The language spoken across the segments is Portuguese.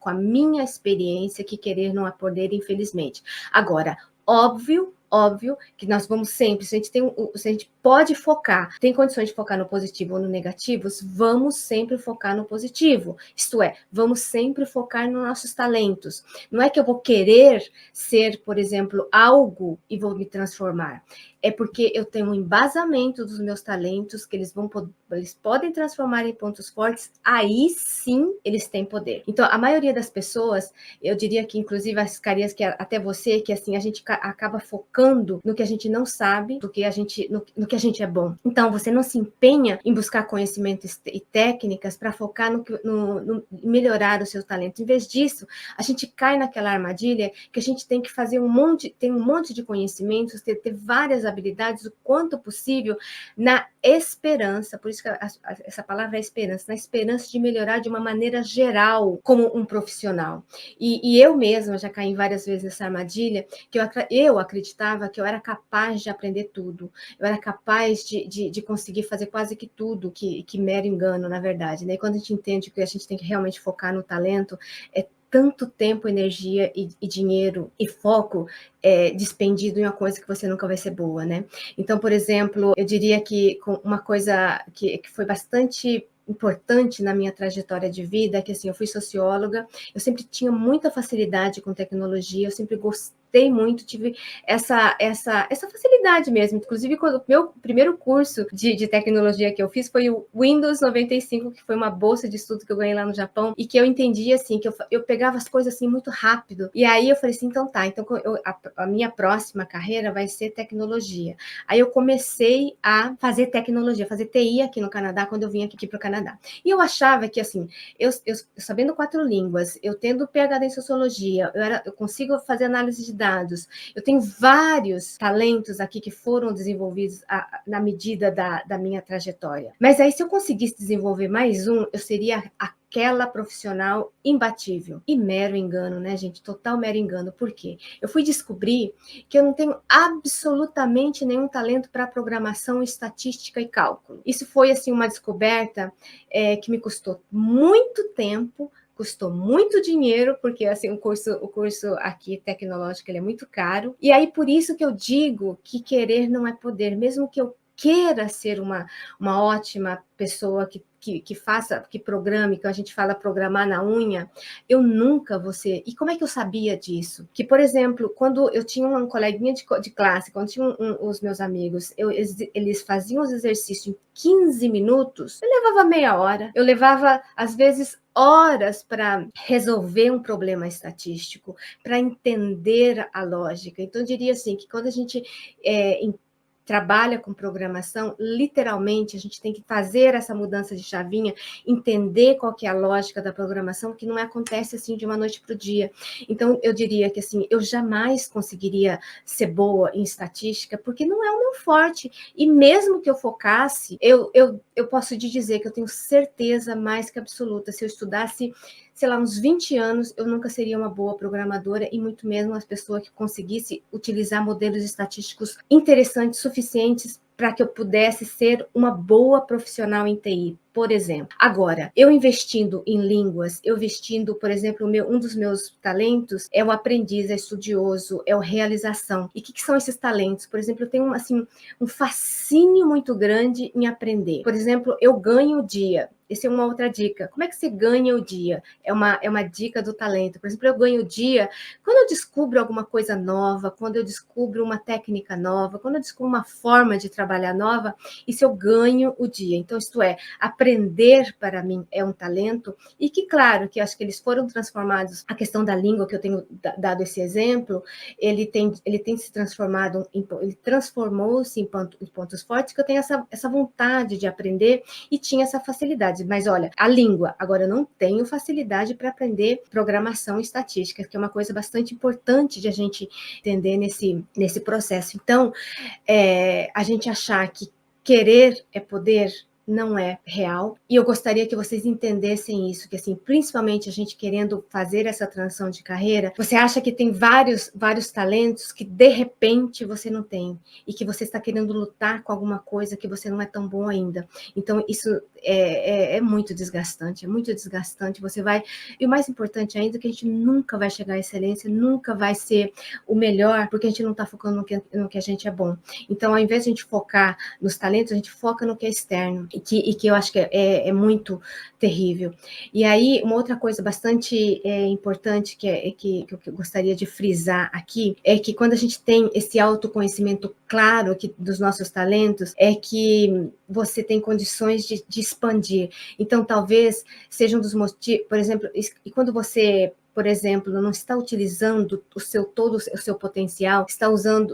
com a minha experiência, que querer não é poder, infelizmente. Agora, óbvio que nós vamos sempre, se a gente pode focar, tem condições de focar no positivo ou no negativo, vamos sempre focar no positivo. Isto é, vamos sempre focar nos nossos talentos. Não é que eu vou querer ser, por exemplo, algo e vou me transformar. É porque eu tenho um embasamento dos meus talentos, que eles podem transformar em pontos fortes, aí sim eles têm poder. Então, a maioria das pessoas, eu diria que inclusive as carias, que até você, que assim, a gente acaba focando no que a gente não sabe, no que a gente é bom. Então, você não se empenha em buscar conhecimentos e técnicas para focar no melhorar o seu talento. Em vez disso, a gente cai naquela armadilha que a gente tem que fazer um monte de conhecimentos, ter várias habilidades, o quanto possível, na esperança, por isso que essa palavra é esperança, na esperança de melhorar de uma maneira geral como um profissional. E eu mesma já caí várias vezes nessa armadilha, que eu acreditava que eu era capaz de aprender tudo, eu era capaz de conseguir fazer quase que tudo, que mero engano, na verdade, né? E quando a gente entende que a gente tem que realmente focar no talento, é tanto tempo, energia e dinheiro e foco despendido em uma coisa que você nunca vai ser boa, né? Então, por exemplo, eu diria que uma coisa que foi bastante importante na minha trajetória de vida, que assim, eu fui socióloga, eu sempre tinha muita facilidade com tecnologia, eu sempre gostei muito, tive essa facilidade mesmo. Inclusive, quando o meu primeiro curso de tecnologia que eu fiz foi o Windows 95, que foi uma bolsa de estudo que eu ganhei lá no Japão, e que eu entendi assim, que eu pegava as coisas assim muito rápido. E aí eu falei assim, então tá, então a minha próxima carreira vai ser tecnologia. Aí eu comecei a fazer tecnologia, fazer TI aqui no Canadá, quando eu vim aqui para o Canadá. E eu achava que, assim, eu sabendo 4 línguas, eu tendo PhD em sociologia, eu consigo fazer análise de dados, eu tenho vários talentos aqui que foram desenvolvidos na medida da minha trajetória. Mas aí, se eu conseguisse desenvolver mais um, eu seria aquela profissional imbatível. E mero engano, né, gente? Total mero engano. Por quê? Eu fui descobrir que eu não tenho absolutamente nenhum talento para programação, estatística e cálculo. Isso foi, assim, uma descoberta que me custou muito tempo, custou muito dinheiro, porque assim, o curso aqui tecnológico ele é muito caro. E aí, por isso que eu digo que querer não é poder, mesmo que eu queira ser uma ótima pessoa que faça, que programe, que a gente fala programar na unha, eu nunca vou ser. E como é que eu sabia disso? Que, por exemplo, quando eu tinha uma coleguinha de classe, quando tinha os meus amigos, eles faziam os exercícios em 15 minutos, eu levava meia hora, eu levava, às vezes, horas para resolver um problema estatístico, para entender a lógica. Então, eu diria assim, que quando a gente trabalha com programação, literalmente a gente tem que fazer essa mudança de chavinha, entender qual que é a lógica da programação, que não acontece assim de uma noite para o dia. Então, eu diria que assim, eu jamais conseguiria ser boa em estatística, porque não é o meu forte. E mesmo que eu focasse, eu posso te dizer que eu tenho certeza mais que absoluta, se eu estudasse, sei lá, uns 20 anos, eu nunca seria uma boa programadora e muito menos uma pessoa que conseguisse utilizar modelos estatísticos interessantes, suficientes para que eu pudesse ser uma boa profissional em TI, por exemplo. Agora, eu investindo em línguas, eu investindo, por exemplo, um dos meus talentos é o aprendiz, é estudioso, é o realização. E o que são esses talentos? Por exemplo, eu tenho assim, um fascínio muito grande em aprender. Por exemplo, eu ganho o dia. Essa é uma outra dica. Como é que você ganha o dia? É uma dica do talento. Por exemplo, eu ganho o dia quando eu descubro alguma coisa nova, quando eu descubro uma técnica nova, quando eu descubro uma forma de trabalhar nova, isso eu ganho o dia. Então, isto é, aprender para mim é um talento e que, claro, que acho que eles foram transformados. A questão da língua, que eu tenho dado esse exemplo, ele tem se transformado, ele transformou-se em pontos fortes, que eu tenho essa vontade de aprender e tinha essa facilidade. Mas olha, a língua, agora eu não tenho facilidade para aprender programação e estatística, que é uma coisa bastante importante de a gente entender nesse processo. Então, a gente achar que querer é poder não é real, e eu gostaria que vocês entendessem isso, que assim, principalmente a gente querendo fazer essa transição de carreira, você acha que tem vários talentos que de repente você não tem, e que você está querendo lutar com alguma coisa que você não é tão bom ainda. Então, isso é muito desgastante, você vai, e o mais importante ainda é que a gente nunca vai chegar à excelência, nunca vai ser o melhor, porque a gente não está focando no que a gente é bom. Então, ao invés de a gente focar nos talentos, a gente foca no que é externo, e que eu acho que é muito terrível. E aí, uma outra coisa bastante importante que eu gostaria de frisar aqui, é que quando a gente tem esse autoconhecimento claro aqui dos nossos talentos, é que você tem condições de expandir. Então, talvez seja um dos motivos, por exemplo, e quando você, por exemplo, não está utilizando todo o seu potencial, está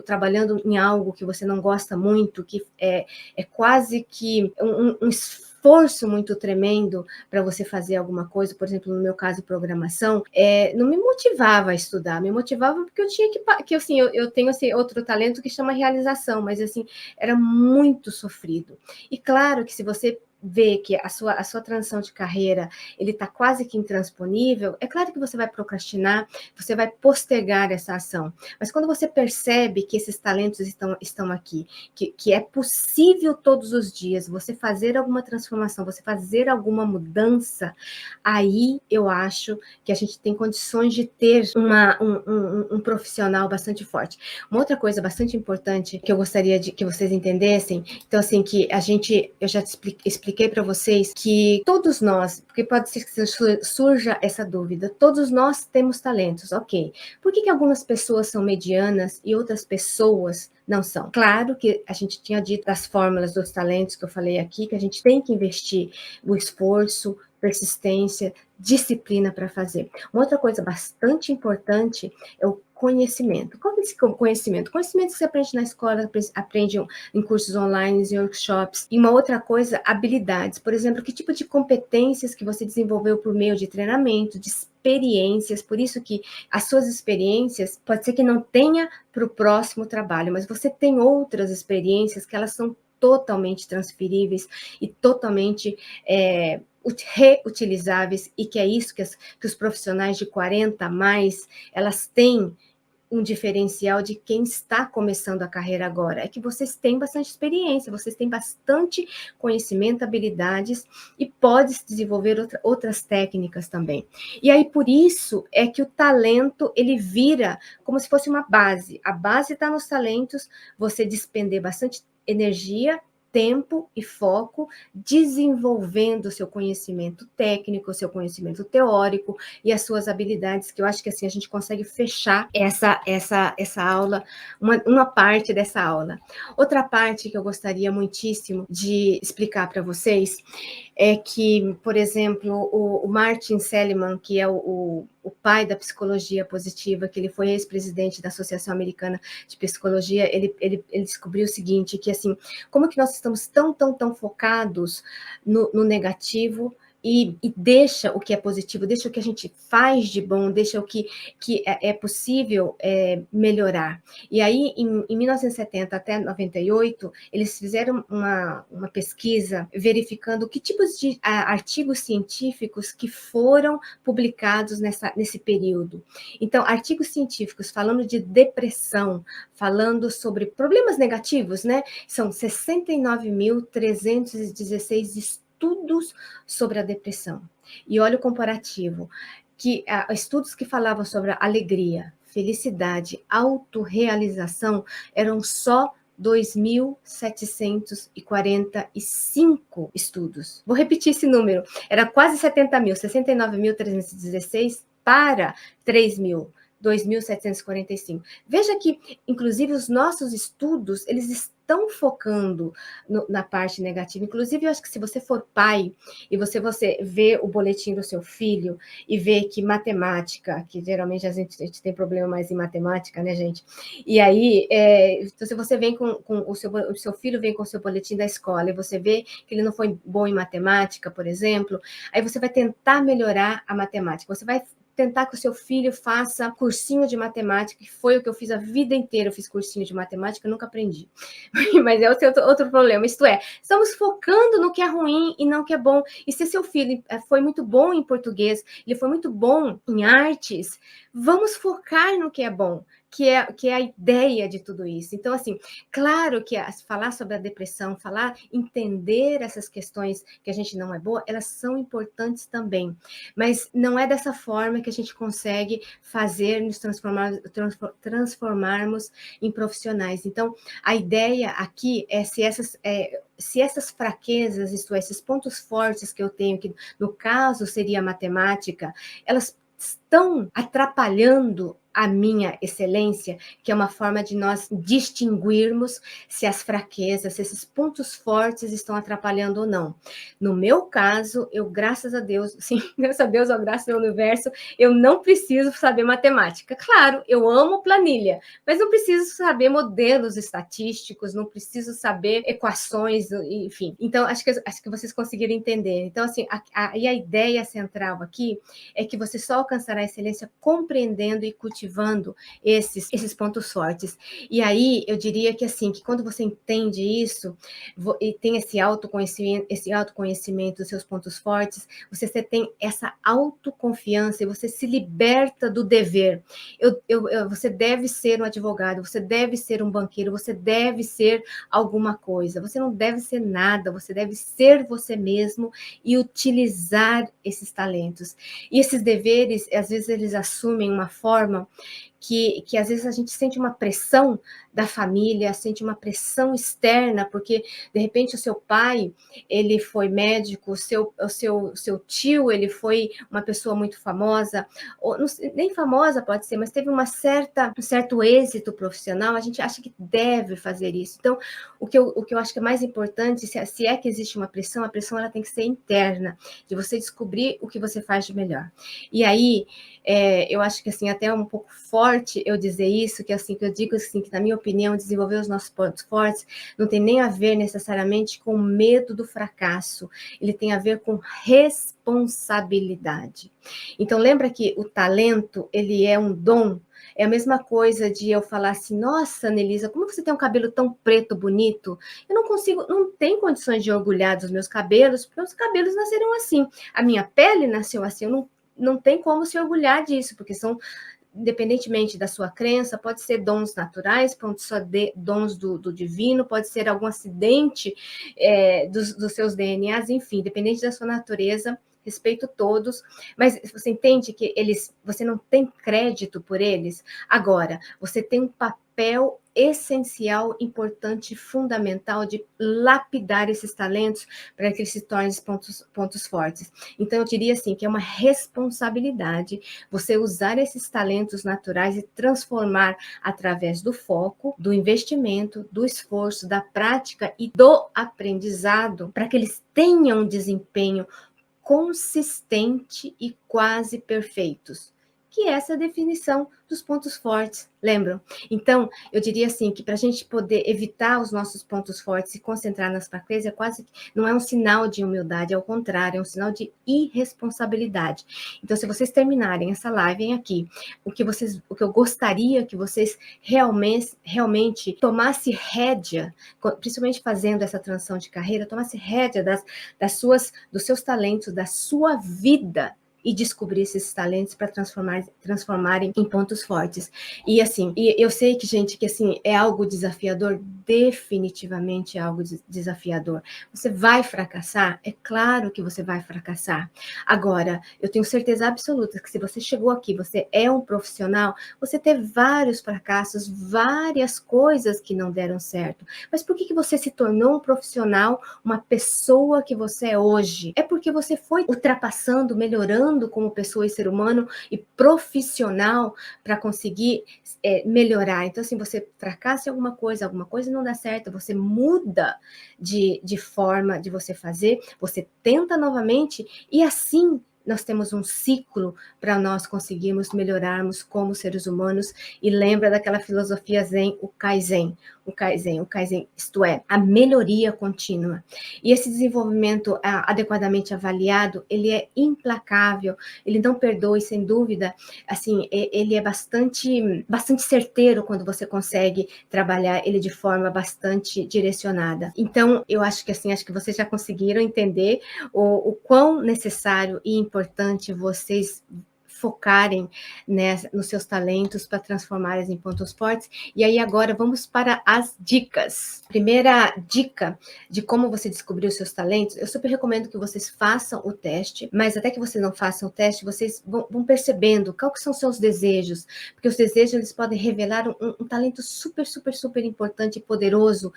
trabalhando em algo que você não gosta muito, que é quase que um esforço muito tremendo para você fazer alguma coisa, por exemplo, no meu caso, programação, não me motivava a estudar, me motivava porque eu tinha que assim, eu tenho assim, outro talento que chama realização, mas assim, era muito sofrido. E claro que se você vê que a sua transição de carreira, ele está quase que intransponível, é claro que você vai procrastinar, você vai postergar essa ação. Mas quando você percebe que esses talentos estão aqui, que é possível todos os dias você fazer alguma transformação, você fazer alguma mudança, aí eu acho que a gente tem condições de ter um profissional bastante forte. Uma outra coisa bastante importante que eu gostaria que vocês entendessem, então assim, eu já expliquei para vocês que todos nós, porque pode ser que surja essa dúvida, todos nós temos talentos, ok. Por que algumas pessoas são medianas e outras pessoas não são? Claro que a gente tinha dito das fórmulas dos talentos que eu falei aqui, que a gente tem que investir o esforço, persistência, disciplina para fazer. Uma outra coisa bastante importante é o conhecimento. Qual é esse conhecimento? Conhecimento que você aprende na escola, aprende em cursos online, em workshops. E uma outra coisa, habilidades. Por exemplo, que tipo de competências que você desenvolveu por meio de treinamento, de experiências. Por isso que as suas experiências, pode ser que não tenha para o próximo trabalho, mas você tem outras experiências que elas são totalmente transferíveis e totalmente reutilizáveis, e que é isso que os profissionais de 40 a mais, elas têm um diferencial de quem está começando a carreira agora, é que vocês têm bastante experiência, vocês têm bastante conhecimento, habilidades, e pode se desenvolver outras técnicas também. E aí, por isso, é que o talento, ele vira como se fosse uma base. A base está nos talentos, você despender bastante energia, tempo e foco, desenvolvendo o seu conhecimento técnico, o seu conhecimento teórico e as suas habilidades, que eu acho que assim a gente consegue fechar essa aula, uma parte dessa aula. Outra parte que eu gostaria muitíssimo de explicar para vocês é que, por exemplo, o Martin Seligman, que é o pai da psicologia positiva, que ele foi ex-presidente da Associação Americana de Psicologia, ele descobriu o seguinte, que assim, como que nós estamos tão focados no negativo, e deixa o que é positivo, deixa o que a gente faz de bom, deixa o que é possível melhorar. E aí, em 1970 até 98, eles fizeram uma pesquisa verificando que tipos de artigos científicos que foram publicados nesse período. Então, artigos científicos falando de depressão, falando sobre problemas negativos, né? São 69.316 estudos sobre a depressão. E olha o comparativo, que estudos que falavam sobre a alegria, felicidade, autorrealização, eram só 2.745 estudos. Vou repetir esse número. Era quase 70 mil, 69.316 para 3.000. 2.745. Veja que, inclusive, os nossos estudos, eles estão focando na parte negativa. Inclusive, eu acho que se você for pai e você vê o boletim do seu filho e vê que matemática, que geralmente a gente tem problema mais em matemática, né, gente? E aí, se você vem com o seu filho vem com o seu boletim da escola e você vê que ele não foi bom em matemática, por exemplo, aí você vai tentar melhorar a matemática. Você vai tentar que o seu filho faça cursinho de matemática, que foi o que eu fiz a vida inteira. Eu fiz cursinho de matemática, nunca aprendi. Mas é o seu outro problema. Isto é, estamos focando no que é ruim e não no que é bom. E se seu filho foi muito bom em português, ele foi muito bom em artes, vamos focar no que é bom, que é a ideia de tudo isso. Então, assim, claro que falar sobre a depressão, entender essas questões que a gente não é boa, elas são importantes também. Mas não é dessa forma que a gente consegue nos transformarmos em profissionais. Então, a ideia aqui é se essas fraquezas, isto é, esses pontos fortes que eu tenho, que no caso seria a matemática, elas estão atrapalhando a minha excelência, que é uma forma de nós distinguirmos se as fraquezas, se esses pontos fortes estão atrapalhando ou não. No meu caso, eu, graças a Deus, sim, graças a Deus ou graças ao universo, eu não preciso saber matemática. Claro, eu amo planilha, mas não preciso saber modelos estatísticos, não preciso saber equações, enfim. Então, acho que vocês conseguiram entender. Então, assim, a ideia central aqui é que você só alcançará a excelência compreendendo e cultivando esses pontos fortes. E aí, eu diria que assim, que quando você entende isso e tem esse autoconhecimento dos seus pontos fortes, você tem essa autoconfiança e você se liberta do dever. Você deve ser um advogado, você deve ser um banqueiro, você deve ser alguma coisa. Você não deve ser nada, você deve ser você mesmo e utilizar esses talentos. E esses deveres, às vezes, eles assumem uma forma que às vezes a gente sente uma pressão da família, sente uma pressão externa, porque de repente o seu pai, ele foi médico, o seu tio, ele foi uma pessoa muito famosa, ou nem famosa pode ser, mas teve um certo êxito profissional, a gente acha que deve fazer isso. Então, o que eu acho que é mais importante, se é que existe uma pressão, a pressão ela tem que ser interna, de você descobrir o que você faz de melhor. E aí, eu acho que assim, até é um pouco forte eu dizer isso, que assim, que eu digo assim, que na minha opinião, desenvolver os nossos pontos fortes não tem nem a ver necessariamente com medo do fracasso, ele tem a ver com responsabilidade. Então, lembra que o talento, ele é um dom. É a mesma coisa de eu falar assim, nossa, Nelisa, como você tem um cabelo tão preto, bonito? Eu não tenho condições de orgulhar dos meus cabelos, porque os cabelos nasceram assim. A minha pele nasceu assim, eu não tem como se orgulhar disso, porque são, independentemente da sua crença, pode ser dons naturais, pode ser dons do divino, pode ser algum acidente dos seus DNAs, enfim, independente da sua natureza, respeito todos, mas você entende que você não tem crédito por eles? Agora, você tem um papel essencial, importante, fundamental de lapidar esses talentos para que eles se tornem pontos fortes. Então, eu diria assim, que é uma responsabilidade você usar esses talentos naturais e transformar através do foco, do investimento, do esforço, da prática e do aprendizado, para que eles tenham um desempenho consistente e quase perfeitos, que essa é a definição dos pontos fortes, lembram? Então, eu diria assim, que para a gente poder evitar os nossos pontos fortes e se concentrar nas fraquezas, não é um sinal de humildade, é o contrário, é um sinal de irresponsabilidade. Então, se vocês terminarem essa live aqui, o que eu gostaria que vocês realmente tomassem rédea, principalmente fazendo essa transição de carreira, tomassem rédea dos seus talentos, da sua vida, e descobrir esses talentos para transformarem em pontos fortes. E assim, eu sei que, gente, que assim, é algo desafiador, definitivamente é algo desafiador. Você vai fracassar? É claro que você vai fracassar. Agora, eu tenho certeza absoluta que se você chegou aqui, você é um profissional, você teve vários fracassos, várias coisas que não deram certo. Mas por que você se tornou um profissional, uma pessoa que você é hoje? É porque você foi ultrapassando, melhorando como pessoa e ser humano e profissional para conseguir melhorar. Então, assim, você fracassa em alguma coisa não dá certo, você muda de forma de você fazer, você tenta novamente e assim nós temos um ciclo para nós conseguirmos melhorarmos como seres humanos, e lembra daquela filosofia Zen, o Kaizen, isto é, a melhoria contínua. E esse desenvolvimento adequadamente avaliado, ele é implacável, ele não perdoa, e sem dúvida, assim, ele é bastante certeiro quando você consegue trabalhar ele de forma bastante direcionada. Então, eu acho que assim, acho que vocês já conseguiram entender o quão necessário e importante vocês focarem, né, nos seus talentos para transformá-los em pontos fortes. E aí agora vamos para as dicas. Primeira dica de como você descobrir os seus talentos, eu super recomendo que vocês façam o teste, mas até que vocês não façam o teste, vocês vão percebendo quais são os seus desejos, porque os desejos eles podem revelar um talento super, super, super importante e poderoso,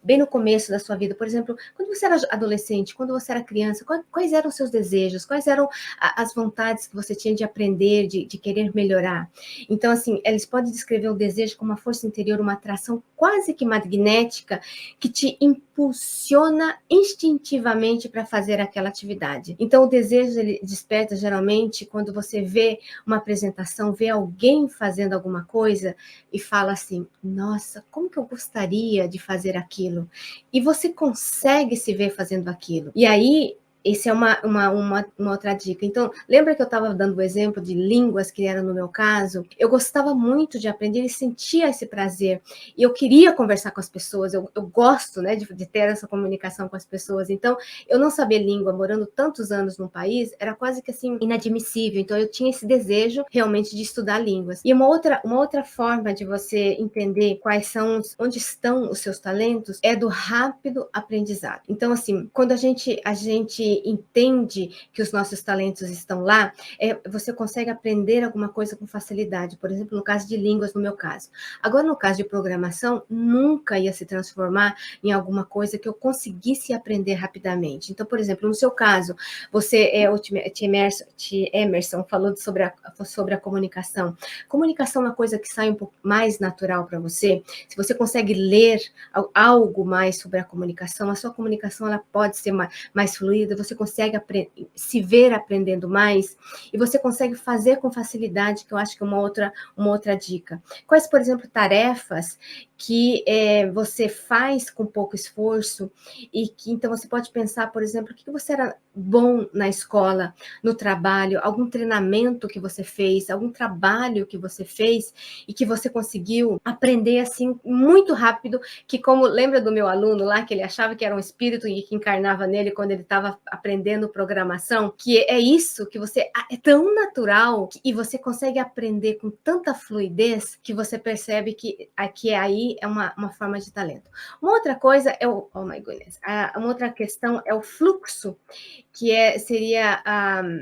bem no começo da sua vida. Por exemplo, quando você era adolescente, quando você era criança, quais eram os seus desejos, quais eram as vontades que você tinha de aprender, de querer melhorar. Então, assim, eles podem descrever o desejo como uma força interior, uma atração quase que magnética que te impulsiona instintivamente para fazer aquela atividade. Então, o desejo ele desperta geralmente quando você vê uma apresentação, vê alguém fazendo alguma coisa e fala assim: nossa, como que eu gostaria de fazer aquilo? E você consegue se ver fazendo aquilo. E aí, essa é uma outra dica. Então, lembra que eu estava dando o exemplo de línguas, que era no meu caso? Eu gostava muito de aprender e sentia esse prazer. E eu queria conversar com as pessoas, eu gosto, né, de ter essa comunicação com as pessoas. Então, eu não saber língua, morando tantos anos num país, era quase que assim, inadmissível. Então, eu tinha esse desejo realmente de estudar línguas. E uma outra forma de você entender onde estão os seus talentos é do rápido aprendizado. Então, assim, quando a gente entende que os nossos talentos estão lá, você consegue aprender alguma coisa com facilidade. Por exemplo, no caso de línguas, no meu caso. Agora, no caso de programação, nunca ia se transformar em alguma coisa que eu conseguisse aprender rapidamente. Então, por exemplo, no seu caso, o T. Emerson falou sobre a comunicação. Comunicação é uma coisa que sai um pouco mais natural para você. Se você consegue ler algo mais sobre a comunicação, a sua comunicação ela pode ser mais fluida, você consegue se ver aprendendo mais, e você consegue fazer com facilidade, que eu acho que é uma outra dica. Quais, por exemplo, tarefas que você faz com pouco esforço, e que então você pode pensar, por exemplo, o que você era bom na escola, no trabalho, algum treinamento que você fez, algum trabalho que você fez, e que você conseguiu aprender assim muito rápido, que como lembra do meu aluno lá, que ele achava que era um espírito e que encarnava nele quando ele estava aprendendo programação, que é isso que você é tão natural e você consegue aprender com tanta fluidez que você percebe que aqui aí é uma forma de talento. Uma outra coisa oh my goodness, uma outra questão é o fluxo, que seria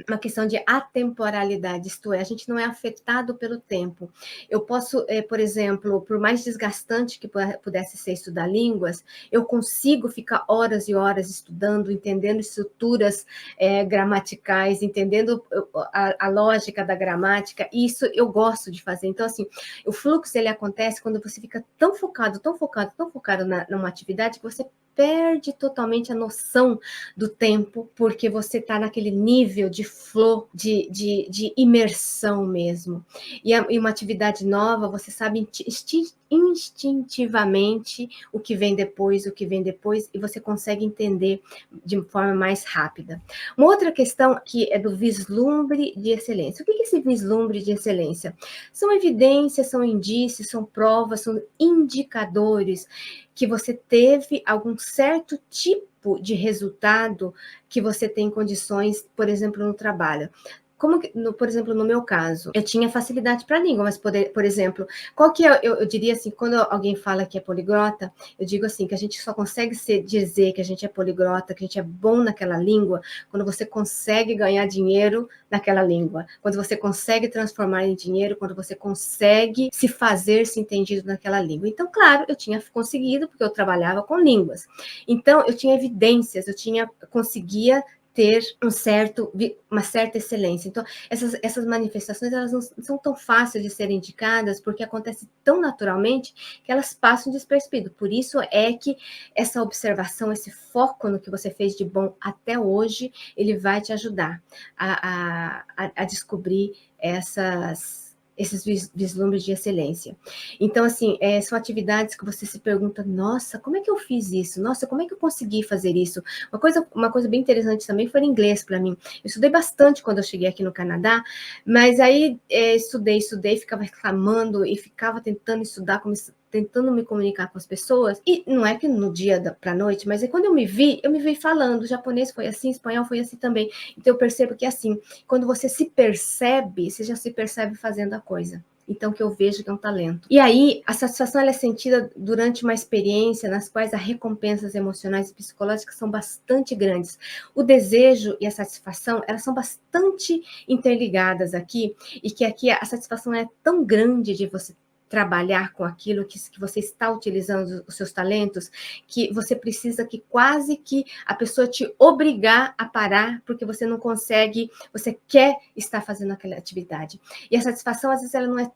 uma questão de atemporalidade, isto é, a gente não é afetado pelo tempo. Eu posso, por exemplo, por mais desgastante que pudesse ser estudar línguas, eu consigo ficar horas e horas estudando, entendendo estruturas gramaticais, entendendo a lógica da gramática, e isso eu gosto de fazer. Então, assim, o fluxo, ele acontece quando você fica tão focado numa atividade que você perde totalmente a noção do tempo, porque você está naquele nível de flow, de imersão mesmo. E uma atividade nova, você sabe instintivamente o que vem depois, e você consegue entender de forma mais rápida. Uma outra questão que é do vislumbre de excelência. O que é esse vislumbre de excelência? São evidências, são indícios, são provas, são indicadores que você teve algum certo tipo de resultado que você tem condições, por exemplo, no trabalho. Por exemplo, no meu caso, eu tinha facilidade para a língua, mas, por exemplo, qual que é, eu diria assim, quando alguém fala que é poliglota, eu digo assim, que a gente só consegue dizer que a gente é poliglota, que a gente é bom naquela língua, quando você consegue ganhar dinheiro naquela língua, quando você consegue transformar em dinheiro, quando você consegue se entendido naquela língua. Então, claro, eu tinha conseguido, porque eu trabalhava com línguas. Então, eu tinha evidências, conseguia ter uma certa excelência. Então, essas manifestações, elas não são tão fáceis de serem indicadas, porque acontece tão naturalmente que elas passam despercebido. Por isso é que essa observação, esse foco no que você fez de bom até hoje, ele vai te ajudar a descobrir esses vislumbres de excelência. Então, assim, são atividades que você se pergunta, nossa, como é que eu fiz isso? Nossa, como é que eu consegui fazer isso? Uma coisa bem interessante também foi inglês para mim. Eu estudei bastante quando eu cheguei aqui no Canadá, mas aí estudei, ficava reclamando e ficava tentando estudar, tentando me comunicar com as pessoas, e não é que no dia para a noite, mas quando eu me vi falando, o japonês foi assim, espanhol foi assim também, então eu percebo que assim, quando você se percebe, você já se percebe fazendo a coisa. Então, que eu vejo que é um talento. E aí, a satisfação ela é sentida durante uma experiência nas quais as recompensas emocionais e psicológicas são bastante grandes. O desejo e a satisfação, elas são bastante interligadas aqui, e que aqui a satisfação é tão grande de você trabalhar com aquilo que você está utilizando os seus talentos, que você precisa que quase que a pessoa te obrigar a parar, porque você não consegue, você quer estar fazendo aquela atividade. E a satisfação, às vezes, ela não é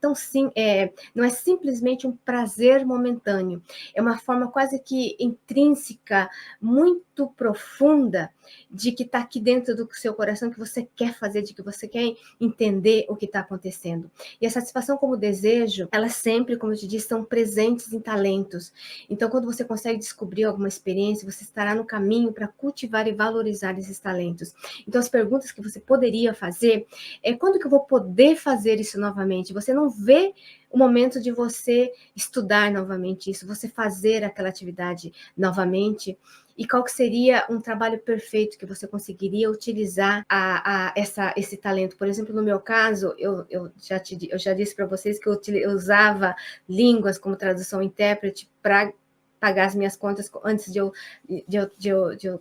não é simplesmente um prazer momentâneo, é uma forma quase que intrínseca, muito profunda, de que está aqui dentro do seu coração, que você quer fazer, de que você quer entender o que está acontecendo. E a satisfação como desejo, ela sempre, como eu te disse, são presentes em talentos. Então, quando você consegue descobrir alguma experiência, você estará no caminho para cultivar e valorizar esses talentos. Então, as perguntas que você poderia fazer é: quando que eu vou poder fazer isso novamente? Você não vê o momento de você estudar novamente isso, você fazer aquela atividade novamente, e qual que seria um trabalho perfeito que você conseguiria utilizar esse talento. Por exemplo, no meu caso, eu já disse para vocês que eu usava línguas como tradução e intérprete para pagar as minhas contas antes de eu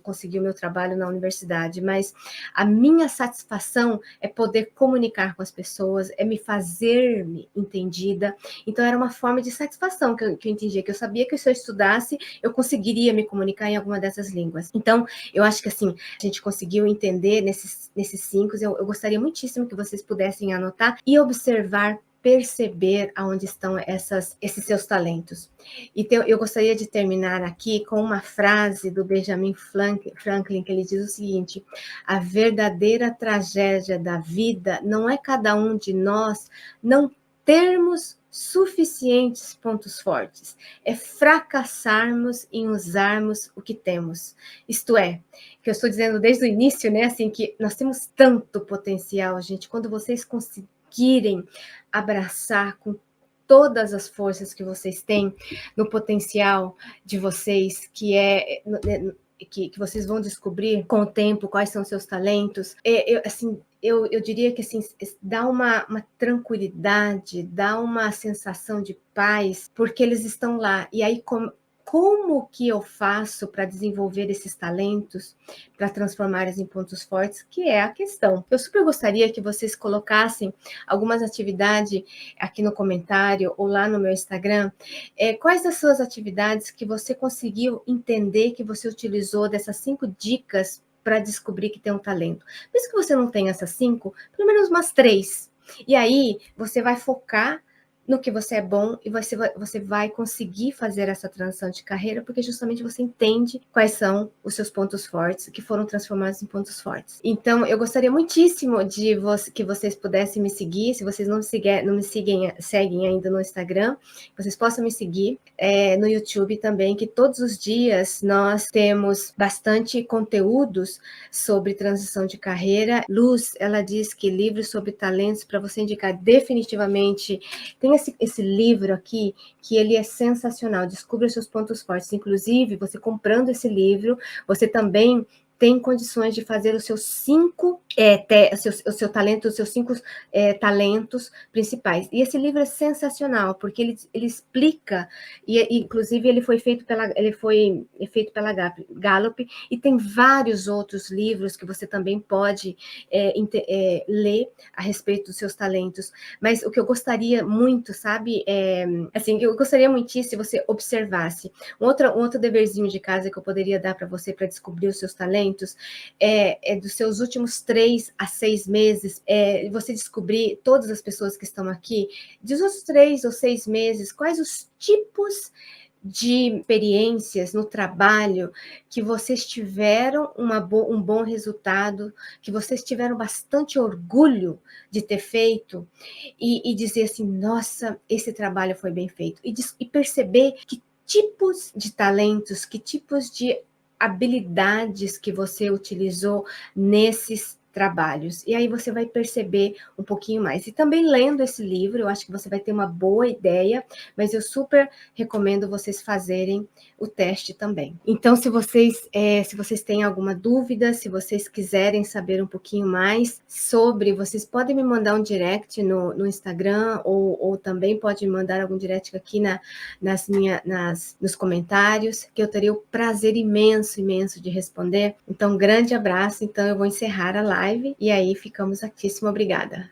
conseguir o meu trabalho na universidade, mas a minha satisfação é poder comunicar com as pessoas, é me fazer-me entendida. Então, era uma forma de satisfação que eu entendia, que eu sabia que se eu estudasse, eu conseguiria me comunicar em alguma dessas línguas. Então, eu acho que assim, a gente conseguiu entender nesses 5, eu gostaria muitíssimo que vocês pudessem anotar e observar, perceber aonde estão esses seus talentos. Então, eu gostaria de terminar aqui com uma frase do Benjamin Franklin, que ele diz o seguinte: a verdadeira tragédia da vida não é cada um de nós não termos suficientes pontos fortes, é fracassarmos em usarmos o que temos. Isto é, que eu estou dizendo desde o início, né, assim, que nós temos tanto potencial, gente, quando vocês conseguirem abraçar com todas as forças que vocês têm no potencial de vocês, que vocês vão descobrir com o tempo quais são seus talentos, eu diria que assim, dá uma tranquilidade, dá uma sensação de paz, porque eles estão lá. E aí, como que eu faço para desenvolver esses talentos, para transformá-los em pontos fortes, que é a questão. Eu super gostaria que vocês colocassem algumas atividades aqui no comentário ou lá no meu Instagram, quais das suas atividades que você conseguiu entender que você utilizou dessas 5 dicas para descobrir que tem um talento. Mesmo que você não tenha essas 5, pelo menos umas 3. E aí, você vai focar no que você é bom e você vai conseguir fazer essa transição de carreira, porque justamente você entende quais são os seus pontos fortes, que foram transformados em pontos fortes. Então, eu gostaria muitíssimo de que vocês pudessem me seguir. Se vocês não me seguem ainda no Instagram, vocês possam me seguir no YouTube também, que todos os dias nós temos bastante conteúdos sobre transição de carreira. Luz, ela diz que livros sobre talentos para você indicar definitivamente. Tem esse livro aqui, que ele é sensacional, Descubra os seus pontos fortes. Inclusive, você comprando esse livro, você também tem condições de fazer os seus 5 os seus 5 talentos principais. E esse livro é sensacional, porque ele explica, e inclusive ele foi feito pela Gallup, e tem vários outros livros que você também pode ler a respeito dos seus talentos. Mas o que eu gostaria muito, sabe, eu gostaria muitíssimo se você observasse. Um outro deverzinho de casa que eu poderia dar para você para descobrir os seus talentos talentos dos seus últimos 3 a 6 meses, você descobrir, todas as pessoas que estão aqui, dos outros 3 ou 6 meses, quais os tipos de experiências no trabalho que vocês tiveram um bom resultado, que vocês tiveram bastante orgulho de ter feito, e dizer assim, nossa, esse trabalho foi bem feito, e perceber que tipos de talentos, que tipos de habilidades que você utilizou nesses trabalhos. E aí você vai perceber um pouquinho mais. E também lendo esse livro, eu acho que você vai ter uma boa ideia, mas eu super recomendo vocês fazerem o teste também. Então, se vocês têm alguma dúvida, se vocês quiserem saber um pouquinho mais sobre, vocês podem me mandar um direct no Instagram, ou também pode me mandar algum direct aqui nos comentários, que eu teria o prazer imenso de responder. Então, um grande abraço. Então, eu vou encerrar a live e aí ficamos aqui. Obrigada.